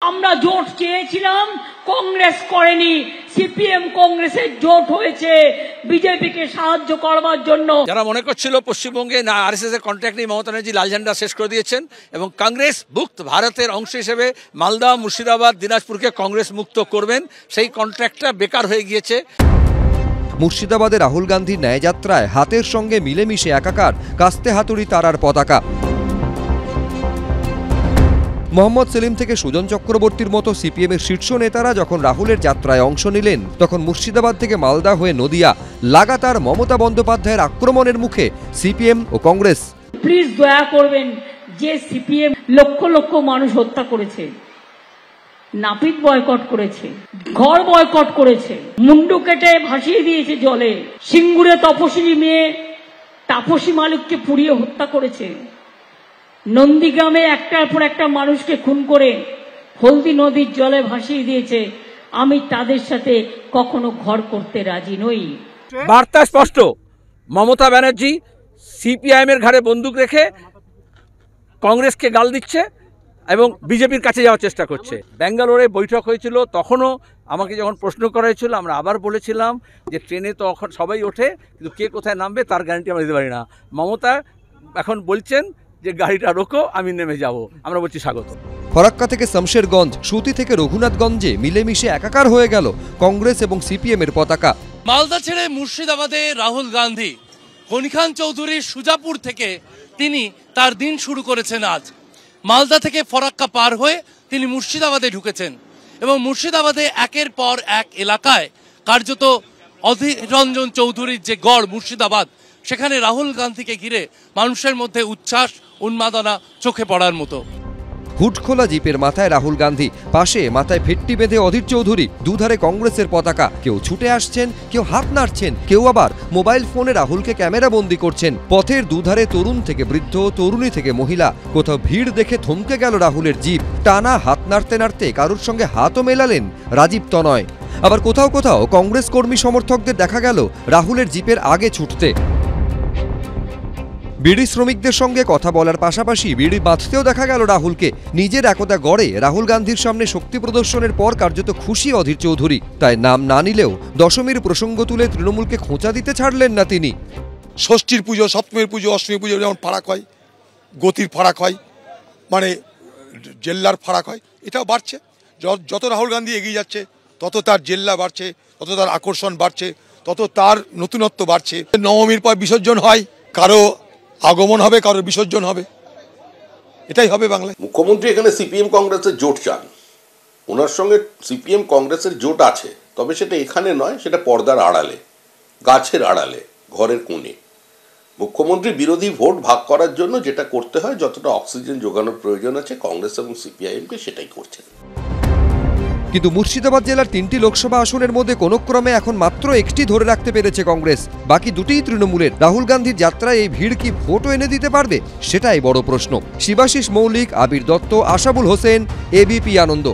আমরা জোট চেয়েছিলাম, কংগ্রেস করেনি, সিপিএম কংগ্রেসের জোট হয়েছে বিজেপিকে সাহায্য করবার জন্য। যারা মনে করছিল পশ্চিমবঙ্গে না আরএসএস এর কন্ট্রাক্ট নেই, মমতা ব্যানার্জি লাল ঝান্ডা শেষ করে দিয়েছেন এবং কংগ্রেস মুক্ত ভারতের অংশ হিসেবে মালদা, মুর্শিদাবাদ, দিনাজপুরকে কংগ্রেস মুক্ত করবেন, সেই কন্ট্রাক্টটা বেকার হয়ে গিয়েছে। মুর্শিদাবাদে রাহুল গান্ধীর ন্যায়যাত্রায় হাতের সঙ্গে মিলেমিশে একাকার কাস্তে হাতুড়ি তারার পতাকা। মোহাম্মদ সেলিম থেকে সুজন চক্রবর্তীর মতো সিপিএমের শীর্ষ নেতারা যখন রাহুলের যাত্রায় অংশ নিলেন, তখন মুর্শিদাবাদ থেকে মালদা হয়ে নদিয়া লাগাতার মমতা বন্দ্যোপাধ্যায়ের আক্রমণের মুখে সিপিএম ও কংগ্রেস। প্লিজ দয়া করবেন, যে সিপিএম লক্ষ লক্ষ মানুষ হত্যা করেছে, নাপিত বয়কট করেছে, ঘর বয়কট করেছে, মুন্ডু কেটে ভাসিয়ে দিয়েছে জলে, সিঙ্গুরে তপসিনী মেয়ে তাপসী মালিককে পুড়িয়ে হত্যা করেছে, নন্দীগ্রামে একটার পর একটা মানুষকে খুন করে হলদি নদীর জলে ভাসিয়ে দিয়েছে, আমি তাদের সাথে কখনো ঘর করতে রাজি নই। বার্তা স্পষ্ট, মমতা ব্যানার্জি সিপিআইএম এর ঘাড়ে বন্দুক রেখে কংগ্রেসকে গাল দিচ্ছে এবং বিজেপির কাছে যাওয়ার চেষ্টা করছে। ব্যাঙ্গালোরে বৈঠক হয়েছিল, তখনও আমাকে যখন প্রশ্ন করা হয়েছিল, আমরা আবার বলেছিলাম যে ট্রেনে তো এখন সবাই ওঠে, কিন্তু কে কোথায় নামবে তার গ্যারান্টি আমরা দিতে পারি না। মমতা এখন বলছেন যে গাড়িটা রোকো, আমি নেমে যাব। আমরা বলছি স্বাগত। ফরাক্কা থেকে শমশেরগঞ্জ, সুতি থেকে রঘুনাথগঞ্জে মিলেমিশে একাকার হয়ে গেল কংগ্রেস এবং সিপিএম এর পতাকা। মালদা ছেড়ে মুর্শিদাবাদে রাহুল গান্ধী, গনিখান চৌধুরীর সুজাপুর থেকে তিনি তার দিন শুরু করেছেন আজ। মালদা থেকে ফরাক্কা পার হয়ে তিনি মুর্শিদাবাদে ঢুকেছেন এবং মুর্শিদাবাদে একের পর এক এলাকায় কার্যত অধীর রঞ্জন চৌধুরীর যে গড় মুর্শিদাবাদ, সেখানে রাহুল গান্ধীকে ঘিরে মানুষের মধ্যে উচ্ছ্বাস, উন্মাদনা চোখে পড়ার মতো। হুটখোলা জিপের মাথায় রাহুল গান্ধী, পাশে মাথায় ফেট্টি বেঁধে অধীর চৌধুরী, দুধারে কংগ্রেসের পতাকা। কেউ ছুটে আসছেন, কেউ হাত নাড়ছেন, কেউ আবার মোবাইল ফোনে রাহুলকে ক্যামেরা বন্দি করছেন। পথের দুধারে তরুণ থেকে বৃদ্ধ, তরুণী থেকে মহিলা। কোথাও ভিড় দেখে থমকে গেল রাহুলের জিপ, টানা হাত নাড়তে নাড়তে কারুর সঙ্গে হাতও মেলালেন রাজীব তনয়। আবার কোথাও কোথাও কংগ্রেস কর্মী সমর্থকদের দেখা গেল রাহুলের জিপের আগে ছুটতে। বিড়ি শ্রমিকদের সঙ্গে কথা বলার পাশাপাশি বিড়ি বাঁধতেও দেখা গেল রাহুলকে। নিজের একতা গড়ে রাহুল গান্ধীর সামনে শক্তি প্রদর্শনের পর কার্যত খুশি অধীর চৌধুরী। তাই নাম না নিলেও দশমীর প্রসঙ্গ তুলে তৃণমূলকে খোঁচা দিতে ছাড়লেন না তিনি। ষষ্ঠীর পুজো, সপ্তমীর পুজো, অষ্টমীর পুজো যেমন ফারাক হয়, গতির ফারাক হয়, মানে জেল্লার ফারাক হয়, এটাও বাড়ছে। যত রাহুল গান্ধী এগিয়ে যাচ্ছে, তত তার জেল্লা বাড়ছে, তত তার আকর্ষণ বাড়ছে, তত তার নতুনত্ব বাড়ছে। নবমীর পর বিসর্জন হয়, কারো আগমন হবে, কারোর বিসর্জন হবে, এটাই হবে বাংলায়। মুখ্যমন্ত্রী এখানে সিপিএম কংগ্রেসের জোট চান, ওনার সঙ্গে সিপিএম কংগ্রেসের জোট আছে, তবে সেটা এখানে নয়, সেটা পর্দার আড়ালে, গাছের আড়ালে, ঘরের কোণে। মুখ্যমন্ত্রী বিরোধী ভোট ভাগ করার জন্য যেটা করতে হয়, যতটা অক্সিজেন যোগানোর প্রয়োজন আছে কংগ্রেস এবং সিপিআইএমকে, সেটাই করছেন। কিন্তু মুর্শিদাবাদ জেলার ৩টি লোকসভা আসনের মধ্যে কোন ক্রমে এখন মাত্র একটি ধরে রাখতে পেরেছে কংগ্রেস, বাকি দুটিই তৃণমূলের। রাহুল গান্ধীর যাত্রায় এই ভিড় কি ভোটও এনে দিতে পারবে, সেটাই বড় প্রশ্ন। শিবাশিস মৌলিক, আবির দত্ত, আশাবুল হোসেন, এবিপি আনন্দ।